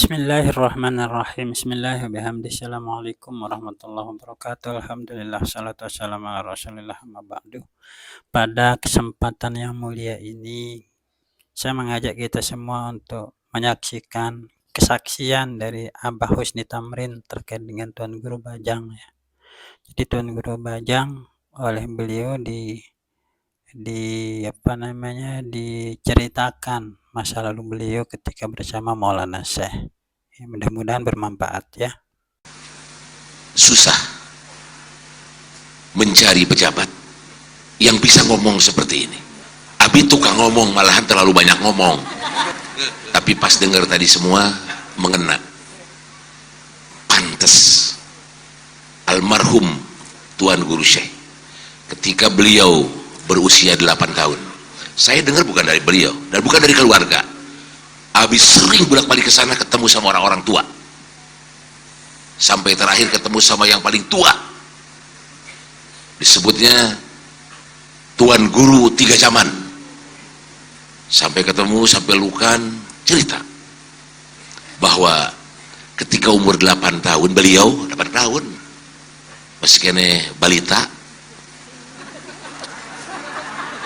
Bismillahirrahmanirrahim. Bismillahirrahmanirrahim. Assalamualaikum warahmatullahi wabarakatuh. Alhamdulillah, salatu wassalamu ala rasulillah, amma ba'du. Pada kesempatan yang mulia ini, saya mengajak kita semua untuk menyaksikan kesaksian dari Abah Husni Tamrin terkait dengan Tuan Guru Bajang. Jadi Tuan Guru Bajang oleh beliau diceritakan masa lalu beliau ketika bersama Maulana Syekh. Ya, mudah-mudahan bermanfaat ya. Susah mencari pejabat yang bisa ngomong seperti ini. Abi tukang ngomong, malahan terlalu banyak ngomong. Tapi pas dengar tadi semua mengena. Pantes almarhum Tuan Guru Syekh ketika beliau berusia 8 tahun. Saya dengar bukan dari beliau dan bukan dari keluarga. Abi sering bolak-balik ke sana ketemu sama orang-orang tua. Sampai terakhir ketemu sama yang paling tua. Disebutnya Tuan Guru 3 zaman. Sampai ketemu, sampai lukan, cerita bahwa ketika umur 8 tahun, beliau 8 tahun masih kene balita,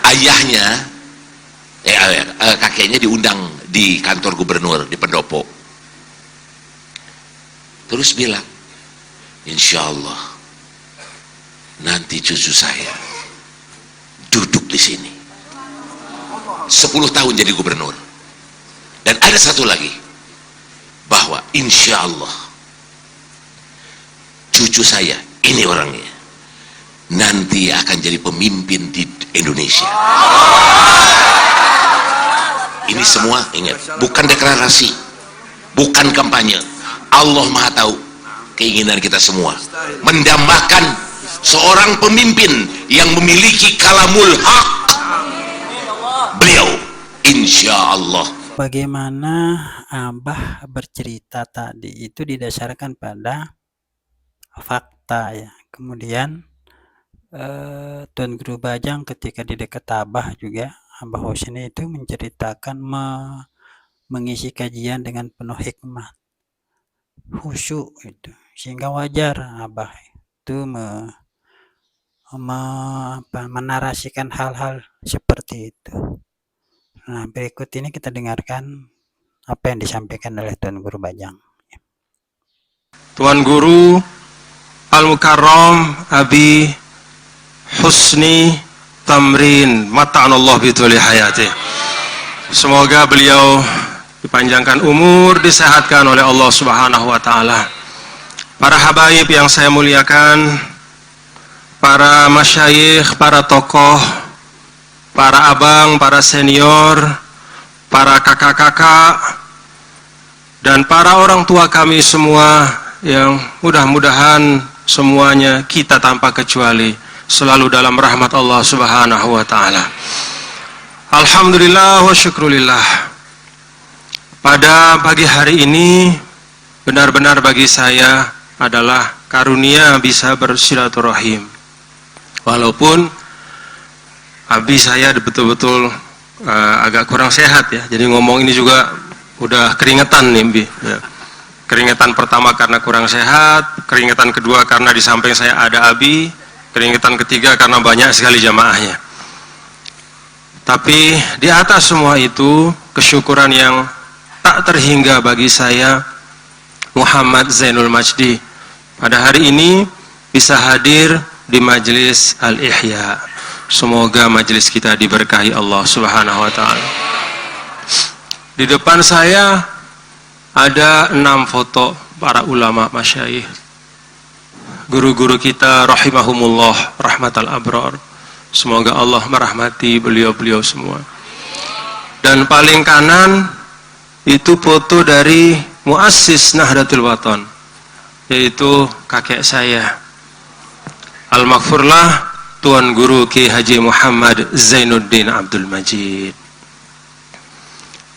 ayahnya kakeknya diundang di kantor gubernur di Pendopo, terus bilang, insya Allah nanti cucu saya duduk di sini 10 tahun jadi gubernur. Dan ada satu lagi, bahwa insya Allah cucu saya ini orangnya nanti akan jadi pemimpin di Indonesia. Ini semua, ingat, bukan deklarasi, bukan kampanye. Allah Maha tahu keinginan kita semua, mendambakan seorang pemimpin yang memiliki kalamul haq. Beliau insya Allah. Bagaimana Abah bercerita tadi itu didasarkan pada fakta ya. Kemudian Tuan Guru Bajang ketika di dekat Abah juga, Abah Husni itu menceritakan mengisi kajian dengan penuh hikmah, khusyuk itu, sehingga wajar Abah itu menarasikan hal-hal seperti itu. Nah, berikut ini kita dengarkan apa yang disampaikan oleh Tuan Guru Bajang. Tuan Guru Al-Mukarram Abi Husni Tamrin, mata'anallah bituli hayati. Semoga beliau dipanjangkan umur, disehatkan oleh Allah Subhanahu wa taala. Para habaib yang saya muliakan, para masyayikh, para tokoh, para abang, para senior, para kakak-kakak, dan para orang tua kami semua yang mudah-mudahan semuanya kita tanpa kecuali selalu dalam rahmat Allah Subhanahu wa taala. Alhamdulillah wa syukrulillah. Pada pagi hari ini benar-benar bagi saya adalah karunia bisa bersilaturahim. Walaupun abi saya betul-betul agak kurang sehat ya. Jadi ngomong ini juga udah keringetan nih, Bi. Ya. Keringetan pertama karena kurang sehat, keringetan kedua karena di samping saya ada abi, keringetan ketiga karena banyak sekali jamaahnya. Tapi di atas semua itu, kesyukuran yang tak terhingga bagi saya, Muhammad Zainul Majdi, pada hari ini bisa hadir di Majelis Al-Ihya. Semoga majelis kita diberkahi Allah Subhanahu wa taala. Di depan saya ada 6 foto para ulama masyayikh, guru-guru kita rahimahumullah rahmatal abrar. Semoga Allah merahmati beliau-beliau semua. Dan paling kanan itu foto dari muassis Nahdlatul Wathon, yaitu kakek saya, al-maghfurlah Tuan Guru Ki Haji Muhammad Zainuddin Abdul Majid.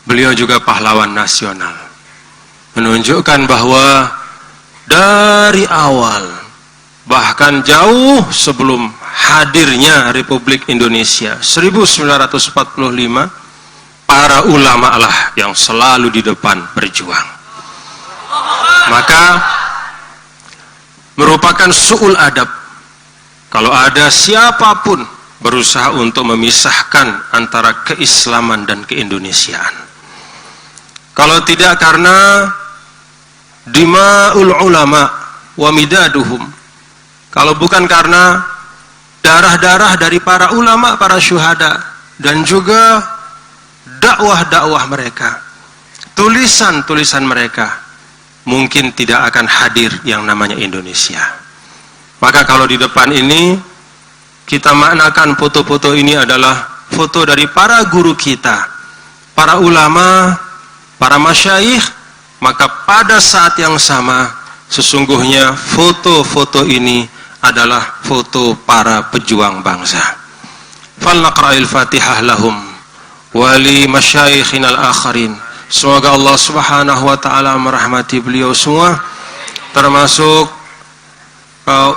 Beliau juga pahlawan nasional, menunjukkan bahwa dari awal, bahkan jauh sebelum hadirnya Republik Indonesia 1945, para ulama lah yang selalu di depan berjuang. Maka merupakan su'ul adab kalau ada siapapun berusaha untuk memisahkan antara keislaman dan keindonesiaan. Kalau tidak karena dima'ul ulama wa midaduhum, kalau bukan karena darah-darah dari para ulama, para syuhada, dan juga dakwah-dakwah mereka, tulisan-tulisan mereka, mungkin tidak akan hadir yang namanya Indonesia. Maka kalau di depan ini kita maknakan foto-foto ini adalah foto dari para guru kita, para ulama, para masyayikh, maka pada saat yang sama sesungguhnya foto-foto ini adalah foto para pejuang bangsa. Falnaqra'il Fatihah lahum wa li masyayikhinal akharin. Semoga Allah Subhanahu wa taala merahmati beliau semua, termasuk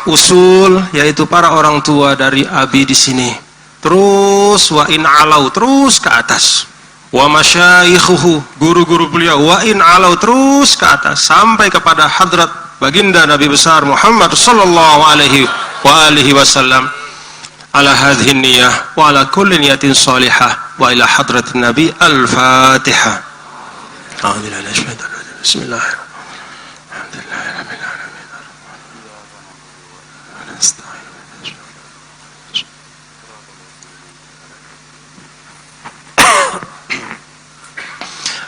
usul, yaitu para orang tua dari Abi di sini. Terus wa in alau, terus ke atas. Wa masyayikhuhu, guru-guru beliau, wa in alau, terus ke atas sampai kepada hadrat baginda Nabi besar Muhammad sallallahu alaihi wa alihi wasallam. Ala hadhihi niyyah wa ala kulli niyatin salihah wa ila hadratin Nabi. Al-Fatihah. Bismillahirrahmanirrahim.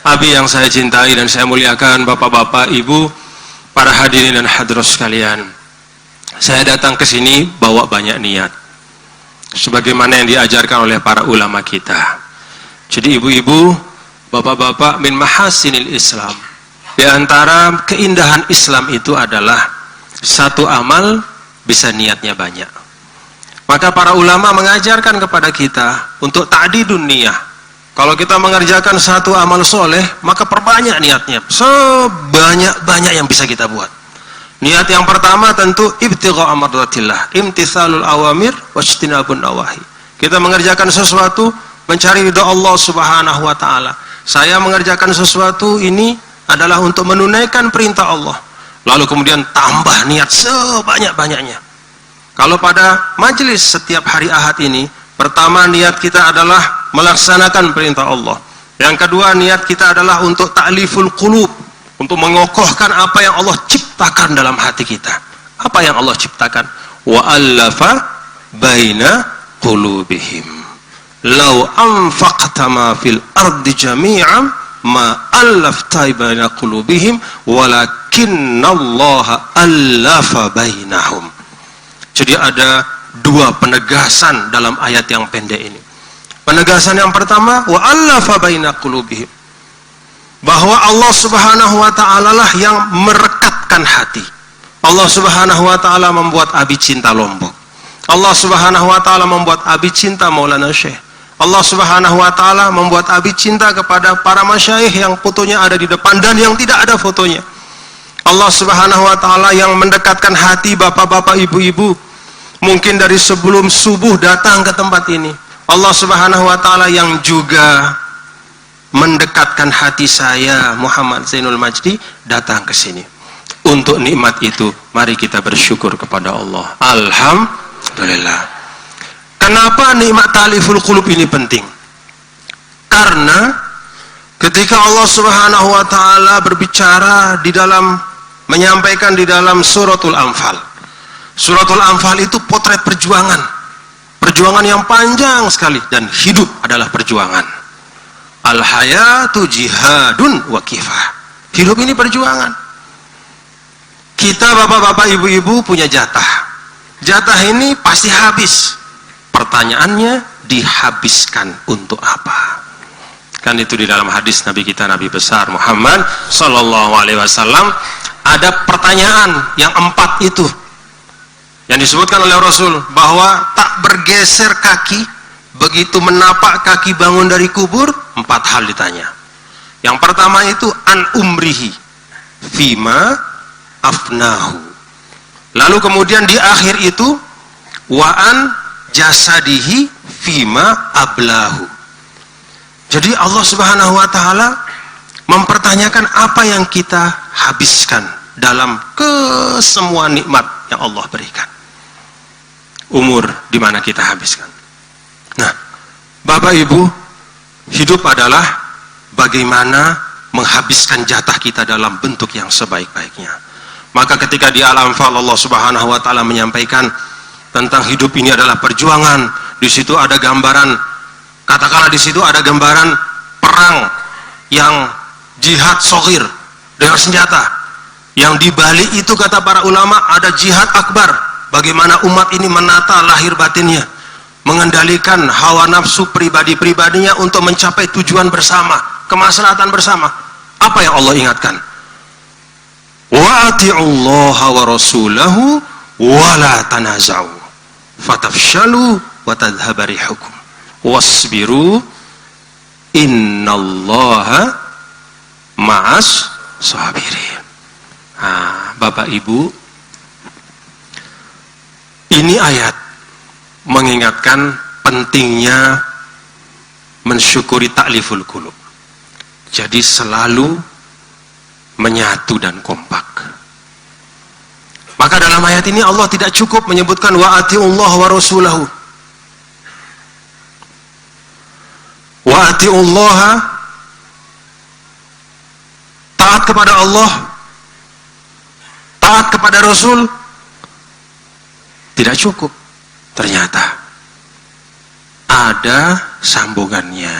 Abi yang saya cintai dan saya muliakan, bapak-bapak, ibu, para hadirin dan hadirat sekalian, saya datang ke sini bawa banyak niat, sebagaimana yang diajarkan oleh para ulama kita. Jadi ibu-ibu, bapak-bapak, min mahasinil Islam, di antara keindahan Islam itu adalah satu amal bisa niatnya banyak. Maka para ulama mengajarkan kepada kita untuk ta'didun niyah. Kalau kita mengerjakan satu amal soleh, maka perbanyak niatnya, sebanyak-banyak yang bisa kita buat. Niat yang pertama tentu ibtigha mardatillah, imtithalul awamir wajtinabun nawahi. Kita mengerjakan sesuatu mencari ridha Allah Subhanahu wa taala. Saya mengerjakan sesuatu ini adalah untuk menunaikan perintah Allah. Lalu kemudian tambah niat sebanyak-banyaknya. Kalau pada majelis setiap hari Ahad ini, pertama niat kita adalah melaksanakan perintah Allah. Yang kedua niat kita adalah untuk ta'liful qulub, untuk mengokohkan apa yang Allah ciptakan dalam hati kita. Apa yang Allah ciptakan? Wa allafa baina qulubihim. Lau anfaqta ma fil ardi jami'an ma allafta baina qulubihim walakinallaha allafa bainahum. Jadi ada dua penegasan dalam ayat yang pendek ini. Penegasan yang pertama, wa allafa baina qulubihim, bahwa Allah Subhanahu wa taala lah yang merekatkan hati. Allah Subhanahu wa taala membuat Abi cinta Lombok. Allah Subhanahu wa taala membuat Abi cinta Maulana Syekh. Allah Subhanahu wa taala membuat Abi cinta kepada para masyayikh yang fotonya ada di depan dan yang tidak ada fotonya. Allah Subhanahu wa taala yang mendekatkan hati bapak-bapak, ibu-ibu, mungkin dari sebelum subuh datang ke tempat ini. Allah Subhanahu wa taala yang juga mendekatkan hati saya Muhammad Zainul Majdi datang ke sini. Untuk nikmat itu mari kita bersyukur kepada Allah. Alhamdulillah. Kenapa nikmat ta'liful qulub ini penting? Karena ketika Allah Subhanahu wa taala berbicara di dalam, menyampaikan di dalam suratul Anfal. Suratul Anfal itu potret perjuangan. Perjuangan yang panjang sekali, dan hidup adalah perjuangan. Al-hayatu jihadun wa kifah. Hidup ini perjuangan. Kita bapak-bapak, ibu-ibu punya jatah. Jatah ini pasti habis. Pertanyaannya, dihabiskan untuk apa? Kan itu di dalam hadis Nabi kita, Nabi besar Muhammad sallallahu alaihi wasallam, ada pertanyaan yang 4 itu yang disebutkan oleh Rasul, bahwa tak bergeser kaki begitu menapak kaki bangun dari kubur, 4 hal ditanya. Yang pertama itu an umrihi fima afnahu. Lalu kemudian di akhir itu wa an jasadihi fima ablahu. Jadi Allah Subhanahu wa taala mempertanyakan apa yang kita habiskan dalam semua nikmat yang Allah berikan. Umur di mana kita habiskan. Nah, Bapak Ibu, hidup adalah bagaimana menghabiskan jatah kita dalam bentuk yang sebaik-baiknya. Maka ketika di Al-Anfal Allah Subhanahu wa taala menyampaikan tentang hidup ini adalah perjuangan, di situ ada gambaran, katakanlah di situ ada gambaran perang yang jihad shaghir dengan senjata. Yang di balik itu kata para ulama ada jihad akbar, bagaimana umat ini menata lahir batinnya, mengendalikan hawa nafsu pribadi-pribadinya untuk mencapai tujuan bersama, kemaslahatan bersama. Apa yang Allah ingatkan? Wa ati'ullaha wa rasulahu wa la tanaza'u fatafshalu wa tadhhaba rihukum wasbiru innallaha ma'as sabirin. Bapak Ibu, ini ayat mengingatkan pentingnya mensyukuri ta'liful qulub. Jadi selalu menyatu dan kompak. Maka dalam ayat ini Allah tidak cukup menyebutkan wa ati'ullah wa rasulahu. Wa ati'ullah, taat kepada Allah, taat kepada Rasul, tidak cukup. Ternyata ada sambungannya,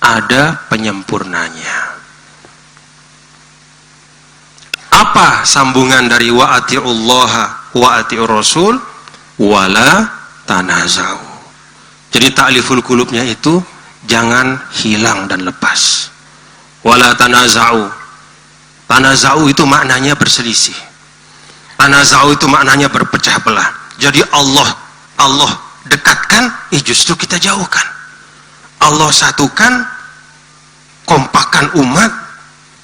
ada penyempurnanya. Apa sambungan dari wa ati'ullaha wa ati'ur rasul wala tanaza'u? Jadi ta'liful qulubnya itu jangan hilang dan lepas. Wala tanaza'u. Tanaza'u itu maknanya berselisih. Tanaza'u itu maknanya berpecah belah. Jadi Allah dekatkan, justru kita jauhkan. Allah satukan, kompakkan umat,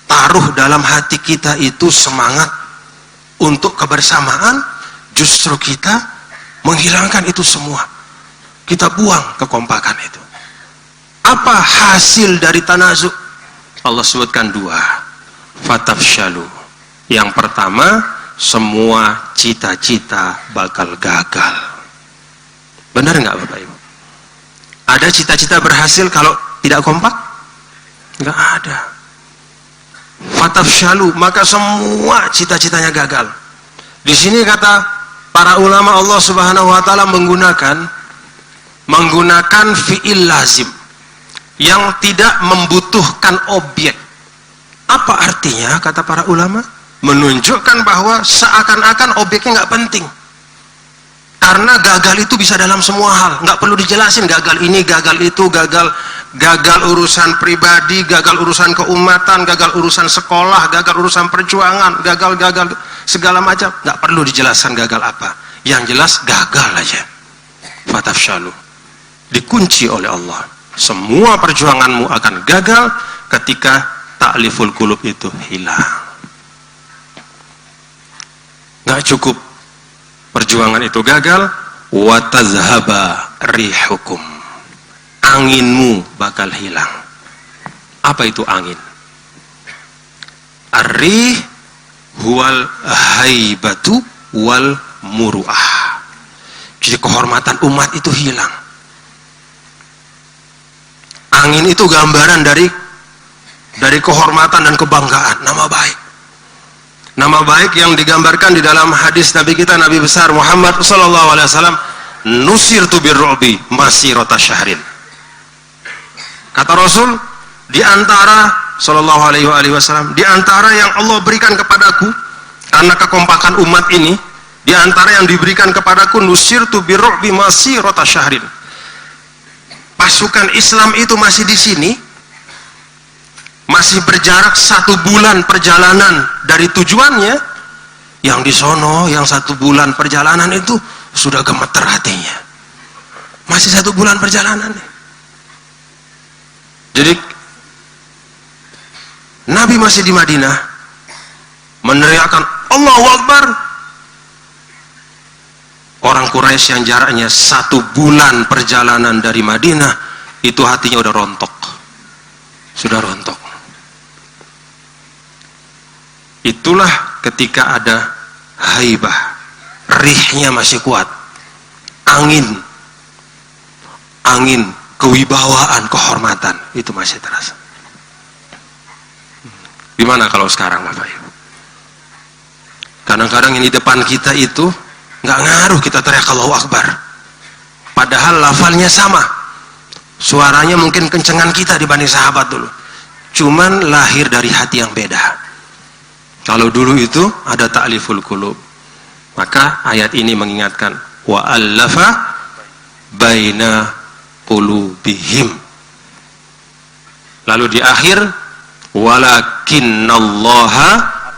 taruh dalam hati kita itu semangat untuk kebersamaan, justru kita menghilangkan itu semua. Kita buang kekompakan itu. Apa hasil dari tanazu'? Allah sebutkan dua. Fatafshalu. Yang pertama, semua cita-cita bakal gagal. Benar nggak Bapak Ibu? Ada cita-cita berhasil kalau tidak kompak? Nggak ada. Fatafshalu, maka semua cita-citanya gagal. Di sini kata para ulama Allah Subhanahu wa taala menggunakan fi'il lazim yang tidak membutuhkan objek. Apa artinya kata para ulama? Menunjukkan bahwa seakan-akan objeknya nggak penting. Karena gagal itu bisa dalam semua hal, nggak perlu dijelasin gagal ini, gagal itu, gagal urusan pribadi, gagal urusan keumatan, gagal urusan sekolah, gagal urusan perjuangan, gagal segala macam, nggak perlu dijelaskan gagal apa. Yang jelas gagal aja. Fatafshalu. Dikunci oleh Allah. Semua perjuanganmu akan gagal ketika ta'liful qulub itu hilang. Nggak cukup perjuangan itu gagal, wa tazhaba rihukum, anginmu bakal hilang. Apa itu angin? Ar-rih huwal haibatu wal muru'ah. Jadi kehormatan umat itu hilang. Angin itu gambaran dari kehormatan dan kebanggaan, nama baik. Nama baik yang digambarkan di dalam hadis Nabi kita, Nabi besar Muhammad sallallahu alaihi wasallam, nusirtu birru'bi masirata syahrin. Kata Rasul, di antara sallallahu alaihi wasallam, di antara yang Allah berikan kepadaku karena kekompakan umat ini, di antara yang diberikan kepadaku, nusirtu birru'bi masirata syahrin. Pasukan Islam itu masih di sini, masih berjarak 1 bulan perjalanan dari tujuannya. Yang di sono, yang 1 bulan perjalanan itu sudah gemeter hatinya. Masih 1 bulan perjalanan. Jadi Nabi masih di Madinah, meneriakkan Allahu Akbar. Orang Quraisy yang jaraknya 1 bulan perjalanan dari Madinah, itu hatinya udah rontok. Sudah rontok. itulah ketika ada haibah, rihnya masih kuat, angin kewibawaan, kehormatan itu masih terasa. Gimana kalau sekarang Bapak Ibu? Kadang-kadang yang di depan kita itu nggak ngaruh kita teriak Allahu Akbar, padahal lafalnya sama, suaranya mungkin kencengan kita dibanding sahabat dulu, cuman lahir dari hati yang beda. Kalau dulu itu ada ta'liful qulub, maka ayat ini mengingatkan wa allafa baina qulubihim. Lalu di akhir walakinnallaha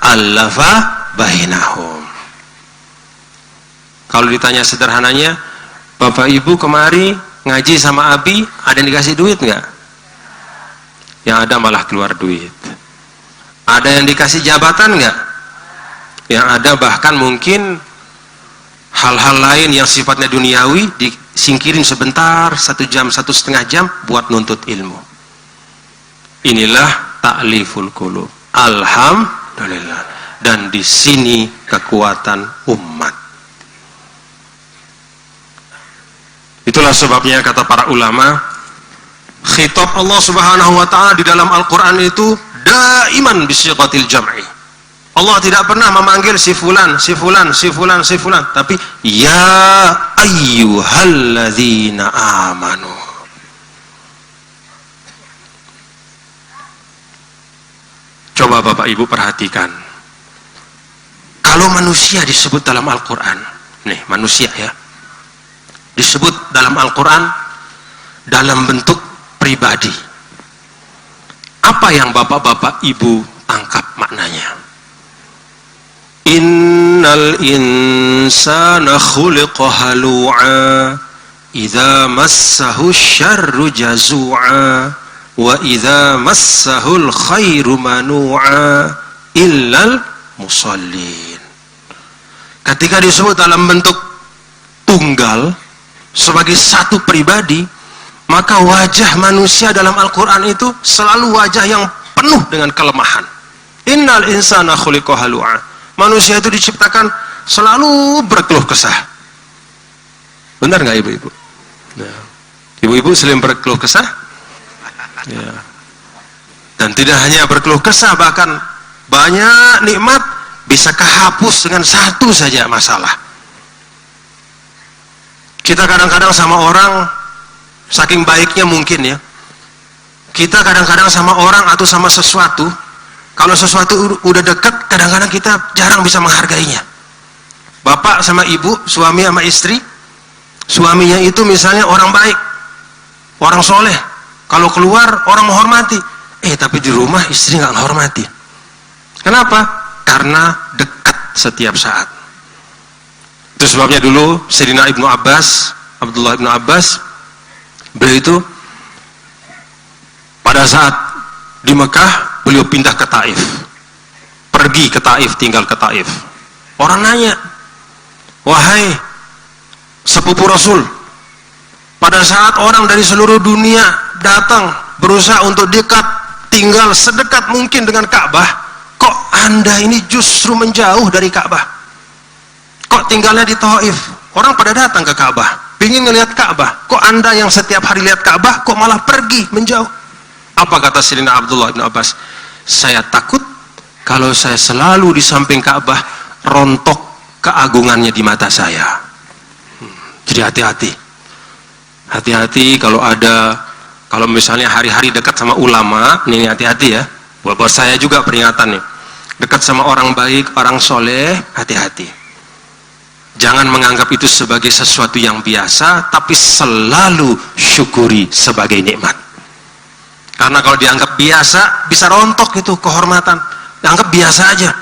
allafa bainahum. Kalau ditanya sederhananya, Bapak Ibu kemari ngaji sama Abi, ada yang dikasih duit nggak? Yang ada malah keluar duit. Ada yang dikasih jabatan nggak? Yang ada bahkan mungkin hal-hal lain yang sifatnya duniawi disingkirin sebentar, 1 jam, 1,5 jam buat nuntut ilmu. Inilah ta'liful qulub. Alhamdulillah. Dan di sini kekuatan umat. Itulah sebabnya kata para ulama, khitab Allah Subhanahu wa taala di dalam Al-Qur'an itu daiman bisighatil jam'i. Allah tidak pernah memanggil si fulan, tapi ya ayyuhalladzina amanu. Coba Bapak Ibu perhatikan. Kalau manusia disebut dalam Al-Qur'an, nih manusia ya, disebut dalam Al-Qur'an dalam bentuk pribadi. Apa yang Bapak-bapak Ibu tangkap maknanya? Innal insana khuliqa halu'a idza massahu syarru jazu'a wa idza massahul khairu manu'a illal musallin. Ketika disebut dalam bentuk tunggal sebagai satu pribadi, maka wajah manusia dalam Al-Quran itu selalu wajah yang penuh dengan kelemahan. Innal insana khuliqa halu'a. Manusia itu diciptakan selalu berkeluh kesah. Benar nggak ibu-ibu? Ya. Ibu-ibu sering berkeluh kesah? Ya. Dan tidak hanya berkeluh kesah, bahkan banyak nikmat bisa kehapus dengan satu saja masalah. Kita kadang-kadang sama orang, saking baiknya mungkin ya, kita kadang-kadang sama orang atau sama sesuatu, kalau sesuatu udah dekat, kadang-kadang kita jarang bisa menghargainya. Bapak sama ibu, suami sama istri, suaminya itu misalnya orang baik, orang soleh, kalau keluar orang menghormati, tapi di rumah istri nggak menghormati. Kenapa? Karena dekat setiap saat. Itu sebabnya dulu Sayyidina Ibnu Abbas, Abdullah Ibnu Abbas, beliau itu pada saat di Mekah beliau pindah ke Taif, pergi ke Taif, tinggal ke Taif. Orang nanya, wahai sepupu Rasul, pada saat orang dari seluruh dunia datang berusaha untuk dekat, tinggal sedekat mungkin dengan Ka'bah, kok Anda ini justru menjauh dari Ka'bah? Kok tinggalnya di Taif? Orang pada datang ke Ka'bah, pingin ngelihat Ka'bah, kok Anda yang setiap hari lihat Ka'bah kok malah pergi menjauh? Apa kata Sayyidina Abdullah bin Abbas? Saya takut kalau saya selalu di samping Ka'bah, rontok keagungannya di mata saya. Jadi hati-hati. Hati-hati kalau misalnya hari-hari dekat sama ulama, ini hati-hati ya. Buat saya juga peringatan nih. Dekat sama orang baik, orang soleh, hati-hati. Jangan menganggap itu sebagai sesuatu yang biasa, tapi selalu syukuri sebagai nikmat. Karena kalau dianggap biasa, bisa rontok itu kehormatan. Dianggap biasa aja.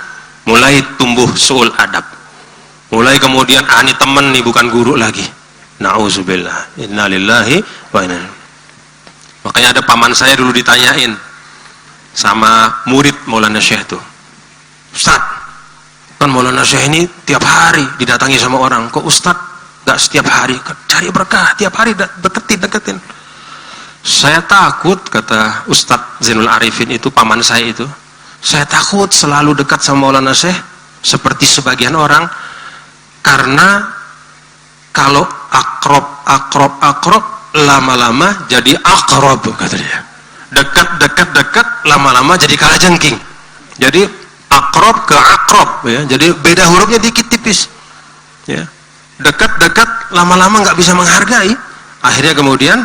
Mulai tumbuh su'ul adab. Mulai kemudian, ini temen nih, bukan guru lagi. Na'udzubillah. Innalillahi wa inna ilaihi. Makanya ada paman saya dulu ditanyain sama murid Maulana Syekh itu. Ustaz, kan Maulana Syekh ini tiap hari didatangi sama orang. Kok Ustaz gak setiap hari? Cari berkah, tiap hari deketin. Saya takut, kata Ustadz Zainul Arifin itu, paman saya itu, saya takut selalu dekat sama Maulana Syekh seperti sebagian orang, karena kalau akrab lama-lama jadi akrob, kata dia. Dekat, lama-lama jadi kalajengking. Jadi akrob ke akrob, ya. Jadi beda hurufnya dikit tipis, ya. Dekat, lama-lama nggak bisa menghargai. Akhirnya kemudian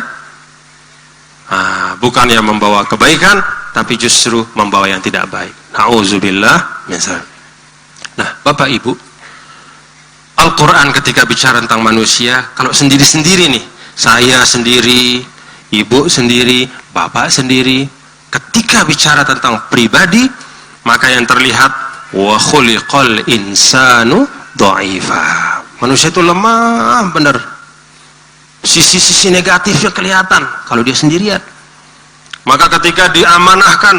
bukan yang membawa kebaikan, tapi justru membawa yang tidak baik. Nauzubillah min dzalik. Nah, Bapak Ibu, Al-Quran ketika bicara tentang manusia, kalau sendiri-sendiri nih, saya sendiri, ibu sendiri, bapak sendiri, ketika bicara tentang pribadi, maka yang terlihat wa khuliqal insanu dha'ifa. Manusia itu lemah benar. Sisi-sisi negatifnya kelihatan kalau dia sendirian. Maka ketika diamanahkan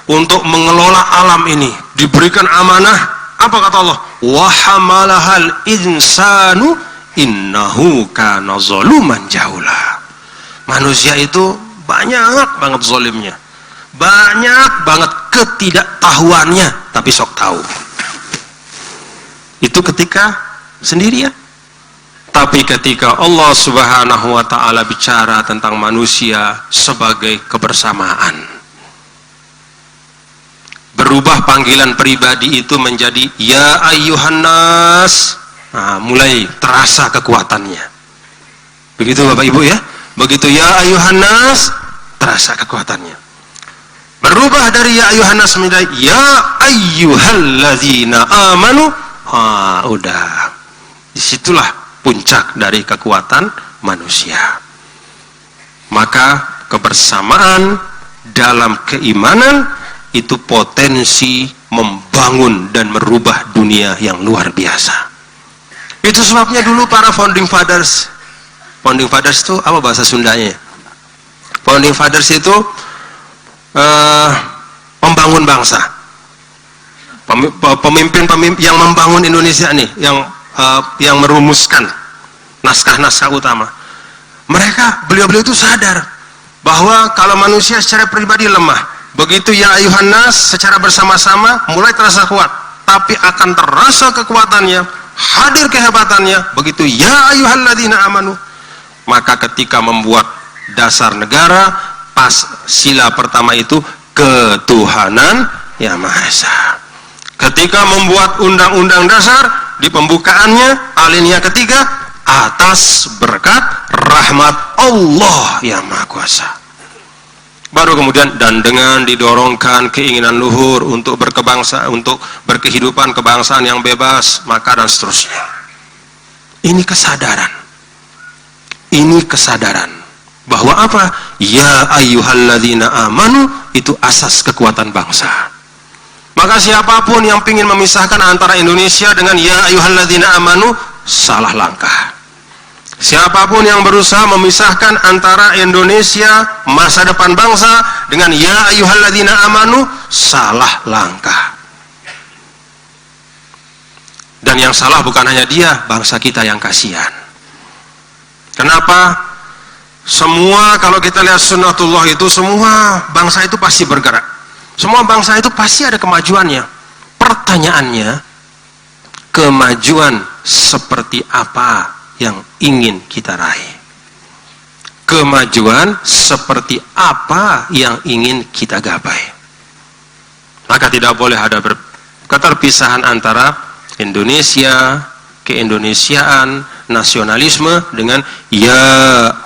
untuk mengelola alam ini, diberikan amanah, apa kata Allah? Wa hamalahal insanu innahu kana zaluman jahula. Manusia itu banyak banget zalimnya, banyak banget ketidaktahuannya, tapi sok tahu. Itu ketika sendirian. Tapi ketika Allah Subhanahu wa ta'ala bicara tentang manusia sebagai kebersamaan, berubah panggilan pribadi itu menjadi ya ayyuhan nas. Nah, mulai terasa kekuatannya. Begitu Bapak Ibu ya. Begitu ya ayyuhan nas, terasa kekuatannya. Berubah dari ya ayyuhan nas menjadi ya ayyuhalladzina amanu. Udah. Disitulah puncak dari kekuatan manusia. Maka kebersamaan dalam keimanan itu potensi membangun dan merubah dunia yang luar biasa. Itu sebabnya dulu para founding fathers itu apa bahasa Sundanya? Founding fathers itu membangun bangsa, pemimpin yang membangun Indonesia nih, yang merumuskan naskah-naskah utama. Beliau-beliau itu sadar bahwa kalau manusia secara pribadi lemah, begitu ya ayuhan nas secara bersama-sama mulai terasa kuat, tapi akan terasa kekuatannya, hadir kehebatannya begitu ya ayyuhalladzina amanu. Maka ketika membuat dasar negara, pas sila pertama itu ketuhanan yang Maha Esa. Ketika membuat undang-undang dasar, di pembukaannya alinea ketiga, atas berkat rahmat Allah yang Maha Kuasa. Baru kemudian dan dengan didorongkan keinginan luhur untuk berkebangsa, untuk berkehidupan kebangsaan yang bebas, maka dan seterusnya. Ini kesadaran. Ini kesadaran bahwa apa? Ya ayyuhalladzina amanu itu asas kekuatan bangsa. Maka siapapun yang ingin memisahkan antara Indonesia dengan ya ayyuhalladzina amanu, salah langkah. Siapapun yang berusaha memisahkan antara Indonesia, masa depan bangsa, dengan ya ayyuhalladzina amanu, salah langkah. Dan yang salah bukan hanya dia, bangsa kita yang kasihan. Kenapa? Semua kalau kita lihat sunnatullah itu, semua bangsa itu pasti bergerak. Semua bangsa itu pasti ada kemajuannya. Pertanyaannya, kemajuan seperti apa yang ingin kita raih? Kemajuan seperti apa yang ingin kita gapai? Maka tidak boleh ada keterpisahan antara Indonesia, keindonesiaan, nasionalisme dengan ya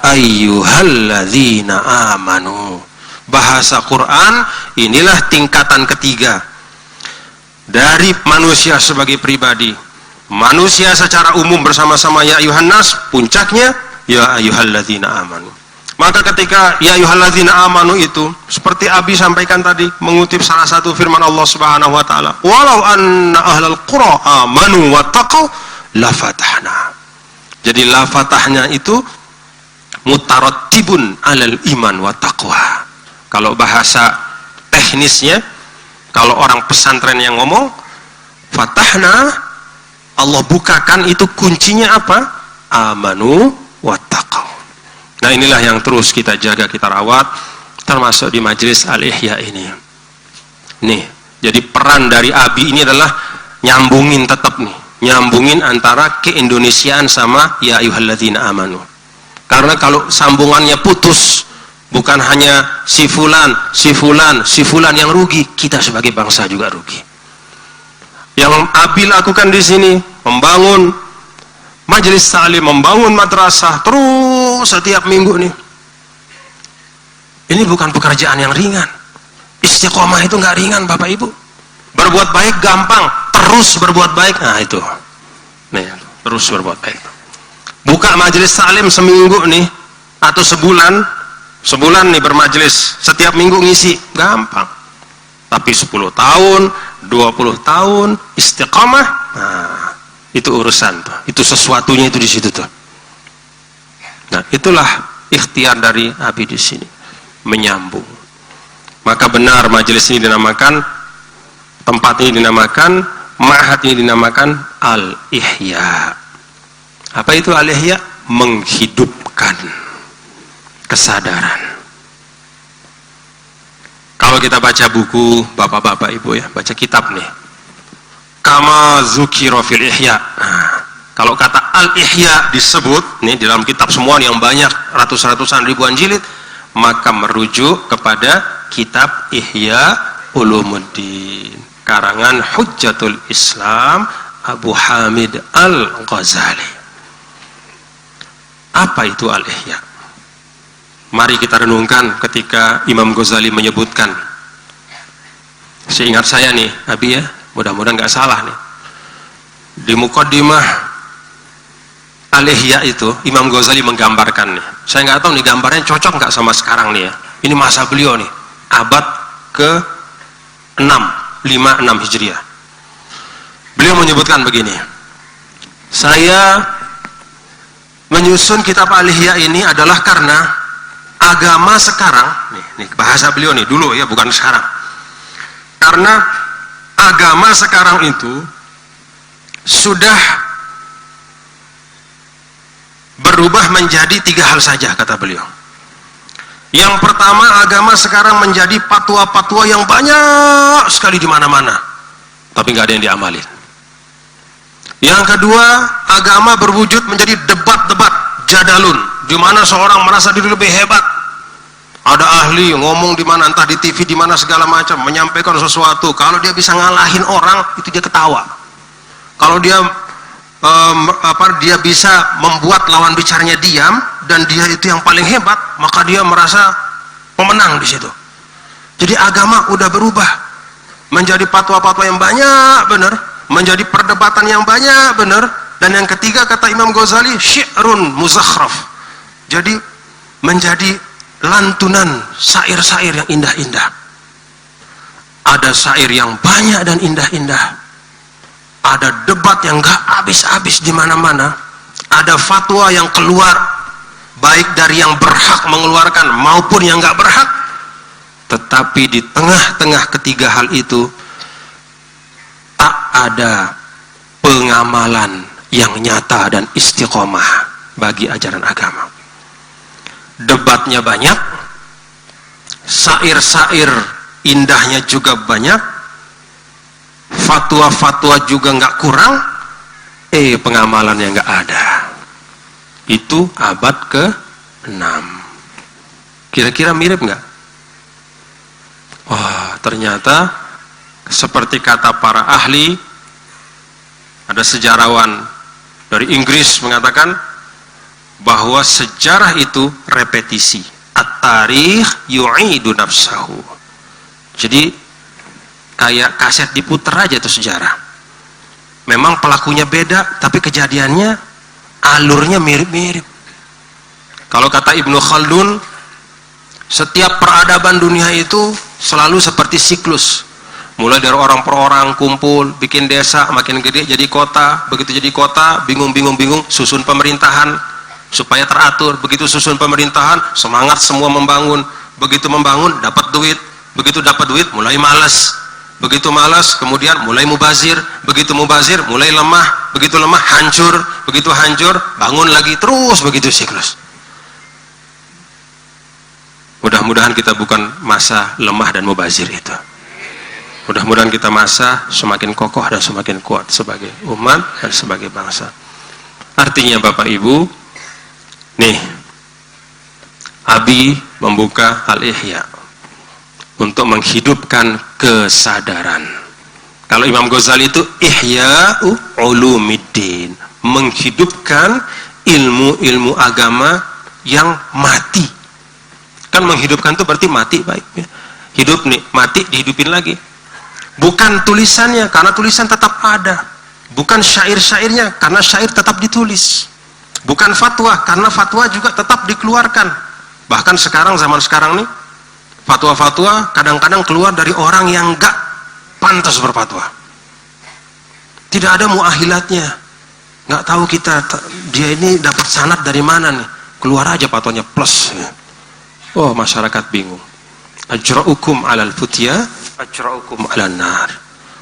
ayyuhalladzina amanu. Bahasa Quran inilah tingkatan ketiga dari manusia sebagai pribadi. Manusia secara umum bersama-sama ya ayyuhan nas, puncaknya ya ayyuhalladzina amanu. Maka ketika ya ayyuhalladzina amanu itu seperti Abi sampaikan tadi, mengutip salah satu firman Allah Subhanahu wa taala, walau anna ahlal qura amanu wattaqau la fatahna. Jadi la fatahnya itu mutarattibun alal iman wa taqwa. Kalau bahasa teknisnya, kalau orang pesantren yang ngomong fatahna, Allah bukakan, itu kuncinya apa? Amanu wa taqwa. Nah, inilah yang terus kita jaga, kita rawat, termasuk di majelis Al-Ihya ini. Nih, Jadi peran dari ABI ini adalah nyambungin tetap nih, nyambungin antara keindonesiaan sama ya ayyuhalladzina amanu. Karena kalau sambungannya putus, bukan hanya si fulan yang rugi, kita sebagai bangsa juga rugi. Yang ABI lakukan di sini, membangun majelis taklim, membangun madrasah terus setiap minggu nih. Ini bukan pekerjaan yang ringan. Istiqomah itu nggak ringan, Bapak Ibu. Berbuat baik gampang, terus berbuat baik. Nah itu, nih terus berbuat baik. Buka majelis taklim seminggu nih atau sebulan nih bermajelis, setiap minggu ngisi, gampang. Tapi 10 tahun, 20 tahun istiqomah, nah itu urusan tuh. Itu sesuatunya itu di situ tuh. Nah, itulah ikhtiar dari ABI di sini, menyambung. Maka benar majelis ini dinamakan, tempat ini dinamakan, ma'had ini dinamakan Al-Ihya. Apa itu Al-Ihya? Menghidupkan kesadaran. Kalau kita baca buku, bapak-bapak ibu ya, baca kitab nih, Kama Zukiro fil Ihya. Nah, kalau kata Al-Ihya disebut nih di dalam kitab semua yang banyak, ratus-ratusan ribuan jilid, maka merujuk kepada kitab Ihya Ulumuddin, karangan Hujjatul Islam Abu Hamid Al-Ghazali. Apa itu Al-Ihya? Mari kita renungkan ketika Imam Ghazali menyebutkan. Seingat saya nih, Abi ya, mudah-mudahan nggak salah nih. Di Muqaddimah Al-Ihya itu Imam Ghazali menggambarkan nih. Saya nggak tahu nih gambarnya cocok nggak sama sekarang nih ya. Ini masa beliau nih, abad ke-6, 56 Hijriah. Beliau menyebutkan begini. Saya menyusun kitab Al-Ihya ini adalah karena agama sekarang, nih bahasa beliau nih dulu ya, bukan sekarang. Karena agama sekarang itu sudah berubah menjadi 3 hal saja, kata beliau. Yang pertama, agama sekarang menjadi fatwa-fatwa yang banyak sekali di mana-mana, tapi nggak ada yang diamalin. Yang kedua, agama berwujud menjadi debat-debat, jadalun, di mana seorang merasa diri lebih hebat. Ada ahli ngomong di mana, entah di TV, di mana segala macam, menyampaikan sesuatu. Kalau dia bisa ngalahin orang, itu dia ketawa. Kalau dia dia bisa membuat lawan bicaranya diam dan dia itu yang paling hebat, maka dia merasa pemenang di situ. Jadi agama udah berubah menjadi fatwa-fatwa yang banyak benar, menjadi perdebatan yang banyak benar. Dan yang ketiga, kata Imam Ghazali, syi'run muzakhraf. Jadi menjadi lantunan syair-syair yang indah-indah. Ada syair yang banyak dan indah-indah. Ada debat yang gak habis-habis di mana-mana. Ada fatwa yang keluar, baik dari yang berhak mengeluarkan maupun yang gak berhak. Tetapi di tengah-tengah ketiga hal itu, tak ada pengamalan yang nyata dan istiqomah bagi ajaran agama. Debatnya banyak, syair-syair indahnya juga banyak, fatwa-fatwa juga nggak kurang, pengamalannya nggak ada. Itu abad ke-6. Kira-kira mirip nggak? Wah, ternyata seperti kata para ahli, ada sejarawan dari Inggris mengatakan bahwa sejarah itu repetisi. At-tarikh yu'idu nafsahu. Jadi kayak kaset diputer aja itu sejarah. Memang pelakunya beda, tapi kejadiannya, alurnya mirip-mirip. Kalau kata Ibnu Khaldun, setiap peradaban dunia itu selalu seperti siklus. Mulai dari orang per orang kumpul, bikin desa, makin gede jadi kota. Begitu jadi kota, bingung, susun pemerintahan supaya teratur. Begitu susun pemerintahan, semangat semua membangun. Begitu membangun, dapat duit. Begitu dapat duit, mulai malas. Begitu malas, kemudian mulai mubazir. Begitu mubazir, mulai lemah. Begitu lemah, hancur. Begitu hancur, bangun lagi. Terus begitu siklus. Mudah-mudahan kita bukan masa lemah dan mubazir itu. Mudah-mudahan kita masa semakin kokoh dan semakin kuat sebagai umat dan sebagai bangsa. Artinya Bapak Ibu, nih, Abi membuka Al-Ihya untuk menghidupkan kesadaran. Kalau Imam Ghazali itu Ihya'u Ulumiddin, menghidupkan ilmu-ilmu agama yang mati. Kan menghidupkan itu berarti mati, baik ya. Hidup nih, mati dihidupin lagi. Bukan tulisannya, karena tulisan tetap ada. Bukan syair-syairnya, karena syair tetap ditulis. Bukan fatwa, karena fatwa juga tetap dikeluarkan. Bahkan sekarang, zaman sekarang nih, fatwa-fatwa kadang-kadang keluar dari orang yang gak pantas berfatwa. Tidak ada muahilatnya. Gak tahu kita, dia ini dapat sanad dari mana nih. Keluar aja fatwanya plus. Oh, masyarakat bingung. Ajra'ukum alal futya, ajra'ukum alal nar.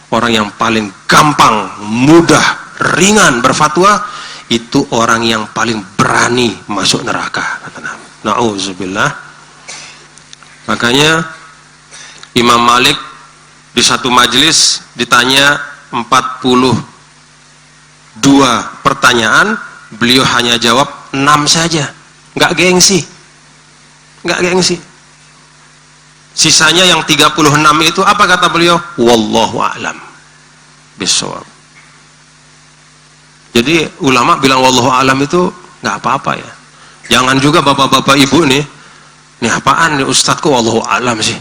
Orang yang paling gampang, mudah, ringan berfatwa, itu orang yang paling berani masuk neraka, kata Nabi. Na'udzubillah. Makanya Imam Malik di satu majelis ditanya 42 pertanyaan, beliau hanya jawab 6 saja. Nggak gengsi. Nggak gengsi. Sisanya yang 36 itu apa kata beliau? Wallahu a'lam bissawab. Jadi ulama bilang wallahu a'lam itu nggak apa-apa ya. Jangan juga bapak-bapak ibu nih apaan nih ustadz kok wallahu a'lam sih?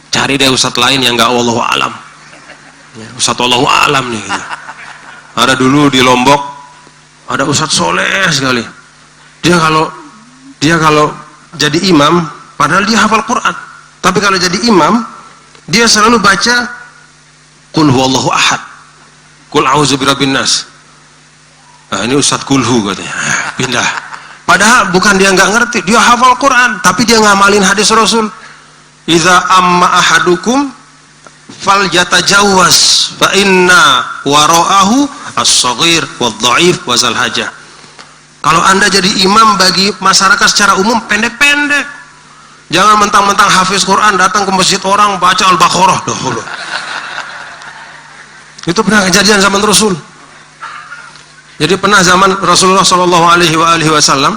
Cari deh ustadz lain yang nggak wallahu a'lam. Ustadz wallahu a'lam nih gitu. Ada dulu di Lombok ada ustadz soleh sekali. Dia kalau jadi imam, padahal dia hafal Quran, tapi kalau jadi imam dia selalu baca Qul huwallahu ahad, Qul a'udzu birabbin nas. Nah, ini Ustadz Kulhu katanya, pindah. Padahal bukan dia nggak ngerti, dia hafal Quran, tapi dia ngamalin hadis Rasul. Idza amma ahadukum falyatajawwaz fa inna wara'ahu as-shaghir wadh-dha'if wa zal hajah. Kalau Anda jadi imam bagi masyarakat secara umum, pendek-pendek. Jangan mentang-mentang hafiz Quran datang ke masjid orang baca Al-Baqarah. Itu pernah kejadian zaman Rasul. Jadi pernah zaman Rasulullah Shallallahu Alaihi Wasallam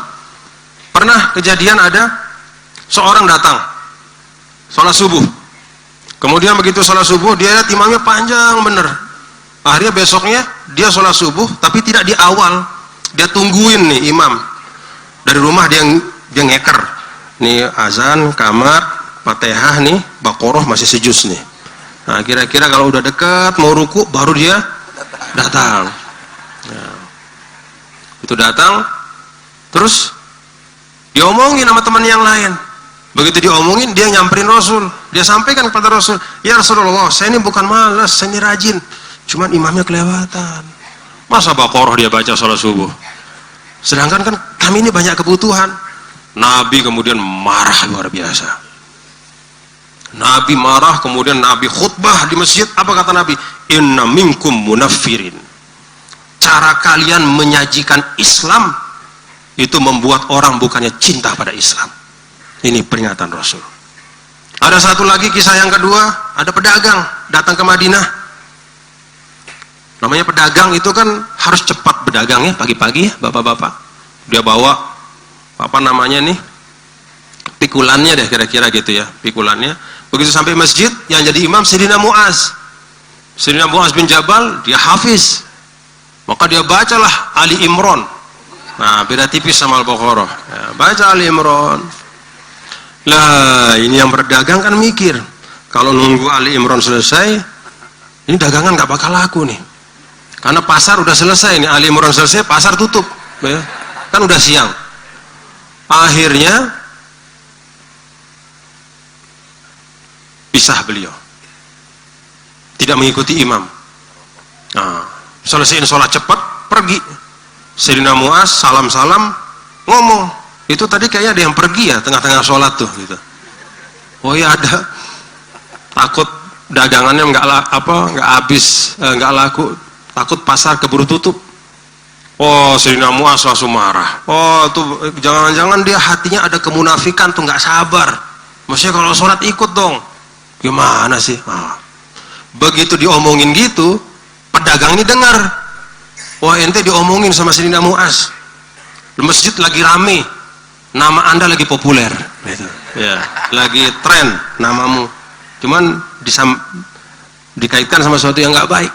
pernah kejadian ada seorang datang sholat subuh. Kemudian begitu sholat subuh dia lihat imamnya panjang bener. Akhirnya besoknya dia sholat subuh tapi tidak di awal, dia tungguin nih imam dari rumah, dia ngeker. Nih azan, kamar, Fatihah nih, Baqarah masih sejus nih. Nah kira-kira kalau udah dekat mau ruku baru dia datang. Nah, itu datang, terus diomongin sama teman yang lain. Begitu diomongin dia nyamperin Rasul, dia sampaikan kepada Rasul, ya Rasulullah, saya ini bukan malas, saya ini rajin, cuman imamnya kelewatan. Masa Baqarah dia baca sholat subuh? Sedangkan kan kami ini banyak kebutuhan. Nabi kemudian marah luar biasa. Nabi marah, kemudian Nabi khutbah di masjid. Apa kata Nabi? Inna minkum munaffirin. Cara kalian menyajikan Islam itu membuat orang bukannya cinta pada Islam. Ini peringatan Rasul. Ada satu lagi kisah yang kedua, ada pedagang datang ke Madinah. Namanya pedagang itu kan harus cepat berdagang ya, pagi-pagi ya, bapak-bapak. Dia bawa apa namanya nih, pikulannya deh kira-kira gitu ya, pikulannya. Begitu sampai masjid, yang jadi imam Sayyidina Mu'az. Sayyidina Mu'az bin Jabal, dia hafiz. Maka dia bacalah Ali Imran. Nah, beda tipis sama Al-Baqarah. Ya, baca Ali Imran. Lah, ini yang berdagang kan mikir, kalau nunggu Ali Imran selesai, ini dagangan nggak bakal laku nih. Karena pasar udah selesai nih, Ali Imran selesai, pasar tutup. Ya. Kan udah siang. Akhirnya pisah beliau, tidak mengikuti imam. Nah, selesaiin sholat cepat, pergi. Sayyidina Mu'az salam-salam, ngomong, itu tadi kayaknya ada yang pergi ya tengah-tengah sholat tuh gitu. Oh iya ada, takut dagangannya nggak habis, nggak laku, takut pasar keburu tutup. Oh, Sayyidina Mu'az langsung marah. Oh, tuh jangan-jangan dia hatinya ada kemunafikan tuh, nggak sabar. Maksudnya kalau sholat ikut dong. Gimana sih? Ah. Begitu diomongin gitu, pedagang ini dengar, wah ente diomongin sama Sayyidina Mu'az, masjid lagi rame, nama anda lagi populer, gitu. Ya, lagi tren namamu, cuman dikaitkan sama sesuatu yang nggak baik.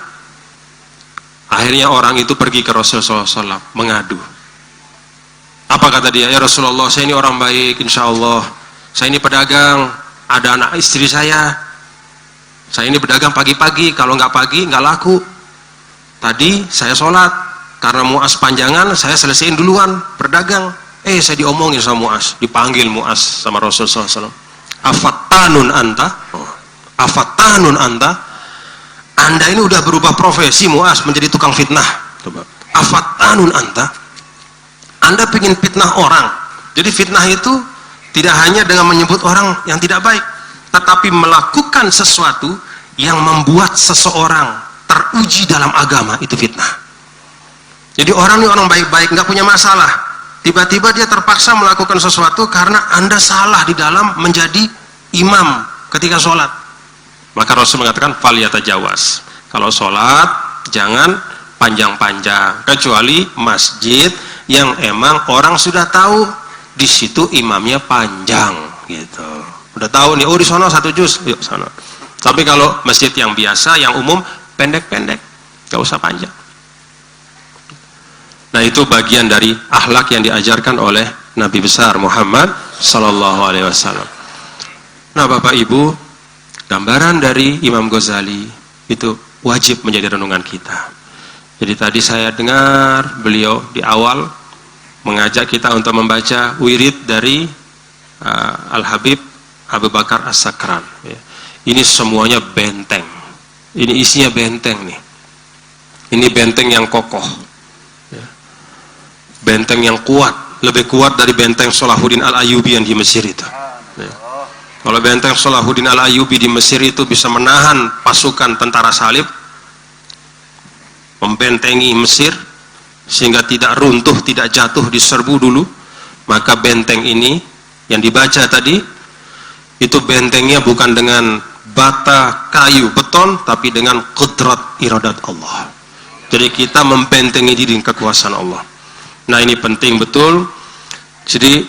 Akhirnya orang itu pergi ke Rasulullah SAW mengadu. Apa kata dia? Ya Rasulullah, saya ini orang baik, insya Allah. Saya ini pedagang, ada anak istri saya. Saya ini pedagang pagi-pagi, kalau nggak pagi nggak laku. Tadi saya sholat, karena Mu'az panjangan, saya selesaiin duluan berdagang. Saya diomongin sama Mu'az, dipanggil Mu'az sama Rasulullah SAW. Afattanun anta, afattanun anta. Anda ini udah berubah profesi Mu'az menjadi tukang fitnah. Afattanun anta. Anda pengen fitnah orang. Jadi fitnah itu tidak hanya dengan menyebut orang yang tidak baik, tetapi melakukan sesuatu yang membuat seseorang teruji dalam agama, itu fitnah. Jadi orang ini orang baik-baik, nggak punya masalah. Tiba-tiba dia terpaksa melakukan sesuatu karena Anda salah di dalam menjadi imam ketika sholat. Maka Rasul mengatakan falyatajawaz. Kalau sholat jangan panjang-panjang, kecuali masjid yang emang orang sudah tahu di situ imamnya panjang, gitu. Udah tahu nih, oh di sana 1 juz, yuk sana. Tapi kalau masjid yang biasa, yang umum, pendek-pendek, gak usah panjang. Nah itu bagian dari akhlak yang diajarkan oleh Nabi besar Muhammad Sallallahu Alaihi Wasallam. Nah Bapak Ibu, gambaran dari Imam Ghazali itu wajib menjadi renungan kita. Jadi tadi saya dengar beliau di awal mengajak kita untuk membaca wirid dari Al-Habib Abu Bakar As-Sakran. Ini semuanya benteng. Ini isinya benteng nih. Ini benteng yang kokoh. Benteng yang kuat, lebih kuat dari benteng Salahuddin Al-Ayyubi yang di Mesir itu. Kalau benteng Salahuddin Al-Ayyubi di Mesir itu bisa menahan pasukan tentara salib, membentengi Mesir sehingga tidak runtuh, tidak jatuh di serbu dulu, maka benteng ini yang dibaca tadi itu bentengnya bukan dengan bata, kayu, beton, tapi dengan qudrat iradat Allah. Jadi kita membentengi diri dengan kekuasaan Allah. Nah ini penting betul. Jadi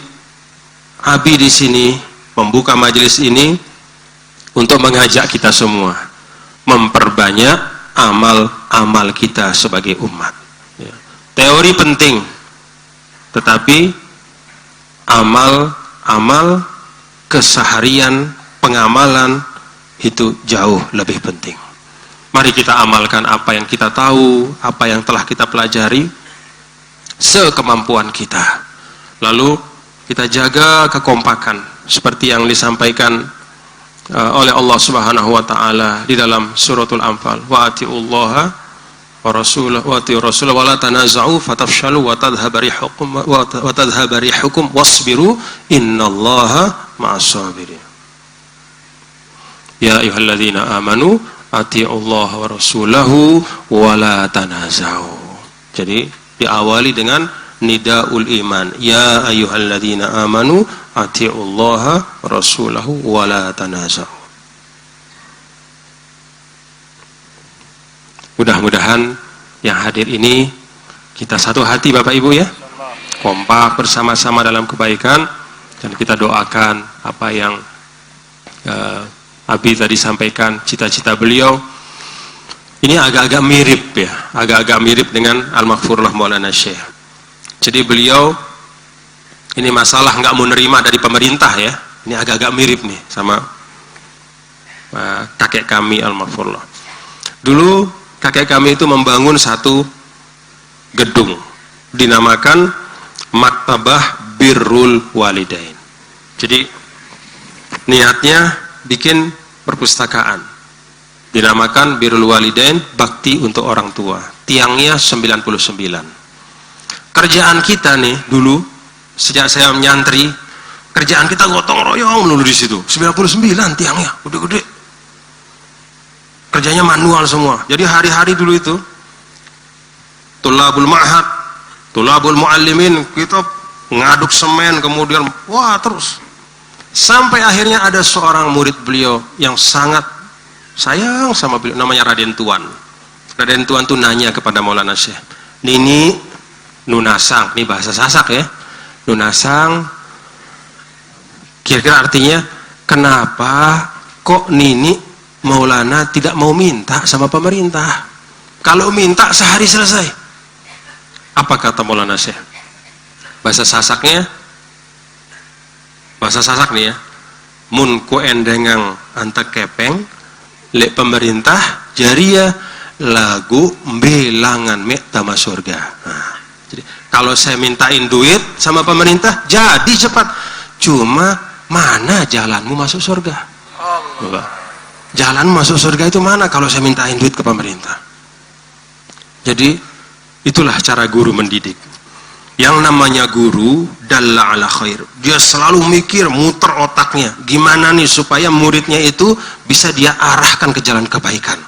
Abi di sini membuka majelis ini untuk mengajak kita semua memperbanyak amal-amal kita sebagai umat. Teori penting, tetapi amal-amal keseharian, pengamalan itu jauh lebih penting. Mari kita amalkan apa yang kita tahu, apa yang telah kita pelajari sekemampuan kita. Lalu kita jaga kekompakan seperti yang disampaikan oleh Allah Subhanahu wa taala di dalam suratul Anfal. Wa atiullaha wa rasulahu wa atiur rasul wa la tanaza'u fatafshalu wa tadhhabu rihukum wasbiru innallaha ma'as-sabirin. Ya ayyuhalladzina amanu atiullaha wa rasulahu wa la tanaza'u. Jadi diawali dengan nidaul iman, ya ayyuhalladzina amanu atiullaha rasulahu wa la tanaza'u. Mudah-mudahan yang hadir ini kita satu hati Bapak Ibu ya, kompak bersama-sama dalam kebaikan, dan kita doakan apa yang Abi tadi sampaikan, cita-cita beliau ini agak-agak mirip ya, agak-agak mirip dengan Al-Maghfurullah Maulana Syekh. Jadi beliau ini masalah nggak mau nerima dari pemerintah ya, ini agak-agak mirip nih sama kakek kami Al-Maghfurullah. Dulu kakek kami itu membangun satu gedung dinamakan Maktabah Birrul Walidain. Jadi niatnya bikin perpustakaan dinamakan Birrul Walidain, bakti untuk orang tua. Tiangnya 99. Kerjaan kita nih dulu sejak saya menyantri, kerjaan kita gotong royong dulu di situ. 99 tiangnya, gede-gede. Kerjanya manual semua. Jadi hari-hari dulu itu tulabul ma'had, tulabul muallimin, kita ngaduk semen, kemudian wah terus. Sampai akhirnya ada seorang murid beliau yang sangat sayang sama beliau, namanya Raden Tuan. Raden Tuan tuh nanya kepada Maulana Syekh, Nini Nunasang, ini bahasa Sasak ya, Nunasang, kira-kira artinya, kenapa kok Nini Maulana tidak mau minta sama pemerintah? Kalau minta sehari selesai. Apa kata Maulana Syekh? Bahasa Sasaknya, bahasa Sasak nih ya, mun ko endengang anta kepeng lek pemerintah jaria lagu belangan mek tama surga. Nah, jadi kalau saya mintain duit sama pemerintah jadi cepat, cuma mana jalanmu masuk surga? Jalan masuk surga itu mana kalau saya mintain duit ke pemerintah? Jadi itulah cara guru mendidik. Yang namanya guru dalla ala khair, dia selalu mikir, muter otaknya gimana nih supaya muridnya itu bisa dia arahkan ke jalan kebaikan,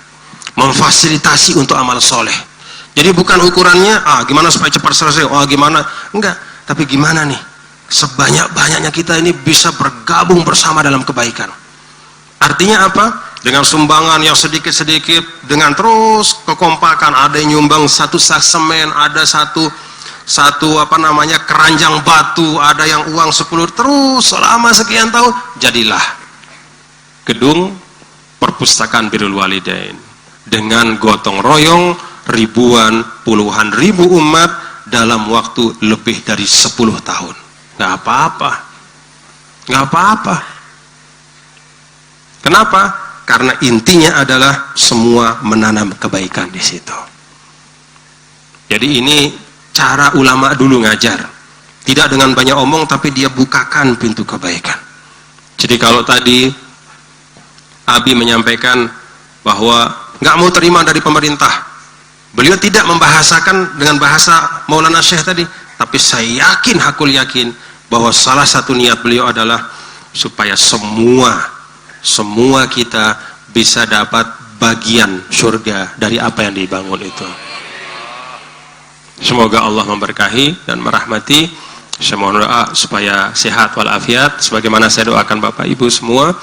memfasilitasi untuk amal soleh. Jadi bukan ukurannya gimana supaya cepat selesai, gimana, enggak, tapi gimana nih sebanyak-banyaknya kita ini bisa bergabung bersama dalam kebaikan. Artinya apa? Dengan sumbangan yang sedikit-sedikit, dengan terus kekompakan, ada yang nyumbang satu sak semen, ada satu keranjang batu, ada yang uang 10, terus selama sekian tahun jadilah gedung perpustakaan Birrul Walidain dengan gotong royong ribuan, puluhan ribu umat dalam waktu lebih dari 10 tahun. Nggak apa-apa, nggak apa-apa. Kenapa? Karena intinya adalah semua menanam kebaikan di situ. Jadi ini cara ulama dulu ngajar, tidak dengan banyak omong, tapi dia bukakan pintu kebaikan. Jadi kalau tadi Abi menyampaikan bahwa nggak mau terima dari pemerintah, beliau tidak membahasakan dengan bahasa Maulana Syekh tadi, tapi saya yakin, hakul yakin bahwa salah satu niat beliau adalah supaya semua kita bisa dapat bagian surga dari apa yang dibangun itu. Semoga Allah memberkahi dan merahmati. Saya mohon doa supaya sehat walafiat, sebagaimana saya doakan Bapak Ibu semua.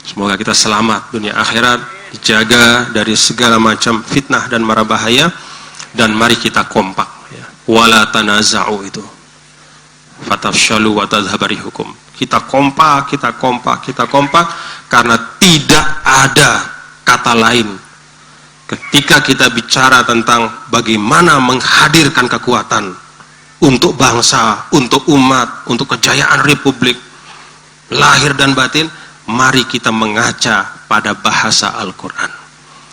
Semoga kita selamat dunia akhirat, dijaga dari segala macam fitnah dan mara bahaya, dan mari kita kompak ya. Wala tanaza'u itu fatafshalu wa tadhhabu rihukum. Kita kompak, karena tidak ada kata lain ketika kita bicara tentang bagaimana menghadirkan kekuatan untuk bangsa, untuk umat, untuk kejayaan republik lahir dan batin. Mari kita mengaca pada bahasa Al-Quran.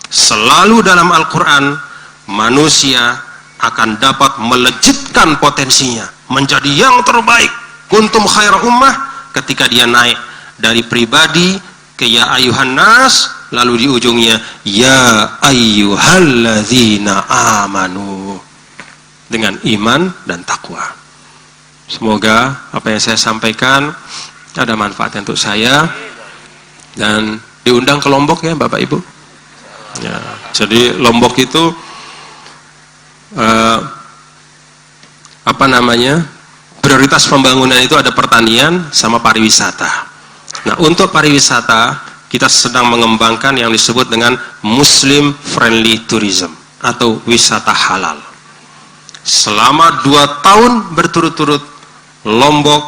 Selalu dalam Al-Quran manusia akan dapat melejitkan potensinya menjadi yang terbaik. Kuntum khaira ummah, ketika dia naik dari pribadi ke ya ayuhan nas, lalu di ujungnya ya ayyuhalladzina amanu, dengan iman dan takwa. Semoga apa yang saya sampaikan ada manfaatnya untuk saya, dan diundang ke Lombok ya Bapak Ibu ya. Jadi Lombok itu prioritas pembangunan itu ada pertanian sama pariwisata. Nah, untuk pariwisata kita sedang mengembangkan yang disebut dengan Muslim Friendly Tourism atau wisata halal. Selama 2 tahun berturut-turut Lombok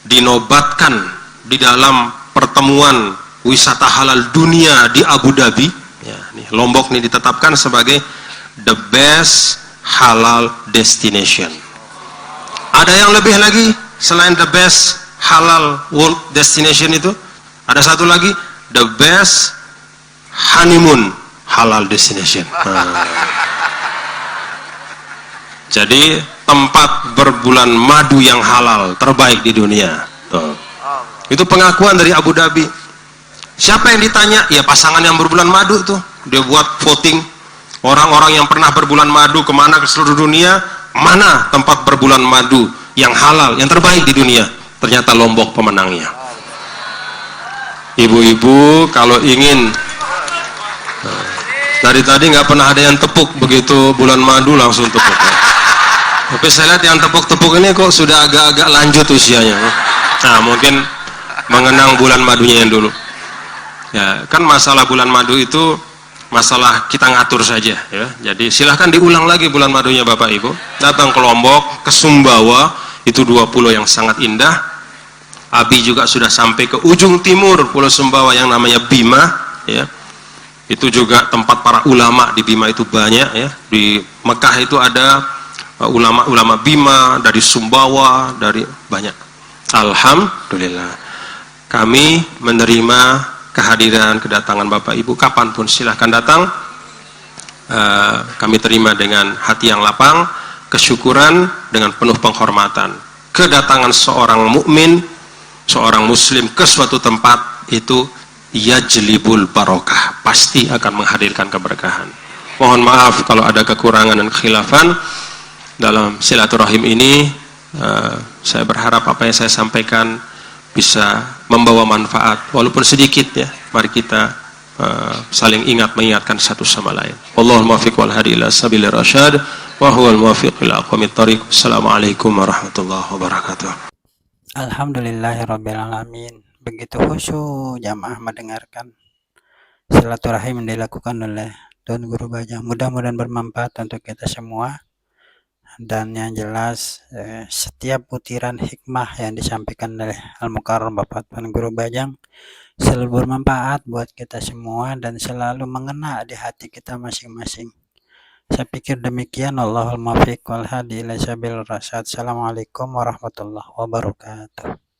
dinobatkan di dalam pertemuan wisata halal dunia di Abu Dhabi ya, nih, Lombok ini ditetapkan sebagai the best halal destination. Ada yang lebih lagi selain the best halal world destination itu, ada satu lagi, the best honeymoon halal destination. Jadi tempat berbulan madu yang halal terbaik di dunia. Tuh. Itu pengakuan dari Abu Dhabi. Siapa yang ditanya? Ya pasangan yang berbulan madu tuh. Dia buat voting. Orang-orang yang pernah berbulan madu kemana ke seluruh dunia, mana tempat berbulan madu yang halal, yang terbaik di dunia? Ternyata Lombok pemenangnya. Ibu-ibu kalau ingin, dari tadi nggak pernah ada yang tepuk, begitu bulan madu langsung tepuk. Tapi saya lihat yang tepuk-tepuk ini kok sudah agak-agak lanjut usianya. Nah, mungkin mengenang bulan madunya yang dulu. Ya, kan masalah bulan madu itu masalah kita ngatur saja ya. Jadi silahkan diulang lagi bulan madunya Bapak Ibu. Datang ke Lombok, ke Sumbawa, itu 2 pulau yang sangat indah. Abi juga sudah sampai ke ujung timur Pulau Sumbawa yang namanya Bima ya. Itu juga tempat para ulama di Bima itu banyak ya. Di Mekah itu ada ulama-ulama Bima, dari Sumbawa, dari banyak. Alhamdulillah. Kami menerima kehadiran kedatangan Bapak Ibu kapanpun silahkan datang. Kami terima dengan hati yang lapang, kesyukuran dengan penuh penghormatan. Kedatangan seorang mukmin, seorang muslim ke suatu tempat itu yajlibul barokah, pasti akan menghadirkan keberkahan. Mohon maaf kalau ada kekurangan dan kekhilafan dalam silaturahim ini. Saya berharap apa yang saya sampaikan bisa membawa manfaat walaupun sedikit ya. Mari kita saling mengingatkan satu sama lain. Wallahul muwaffiq wal hadi ila sabilir rasyad wa huwal muwaffiq ila aqwamit thariq. Assalamualaikum warahmatullahi wabarakatuh. Alhamdulillahirabbil alamin. Begitu khusyuk jamaah mendengarkan silaturahim yang dilakukan oleh Tuan Guru Bajang. Mudah-mudahan bermanfaat untuk kita semua. Dan yang jelas setiap butiran hikmah yang disampaikan oleh Al-Mukarram Bapak Tuan Guru Bajang selalu bermanfaat buat kita semua dan selalu mengena di hati kita masing-masing. Saya pikir demikian. Allahul muwaffiq wal hadi ila sabilir rasyad. Assalamualaikum warahmatullahi wabarakatuh.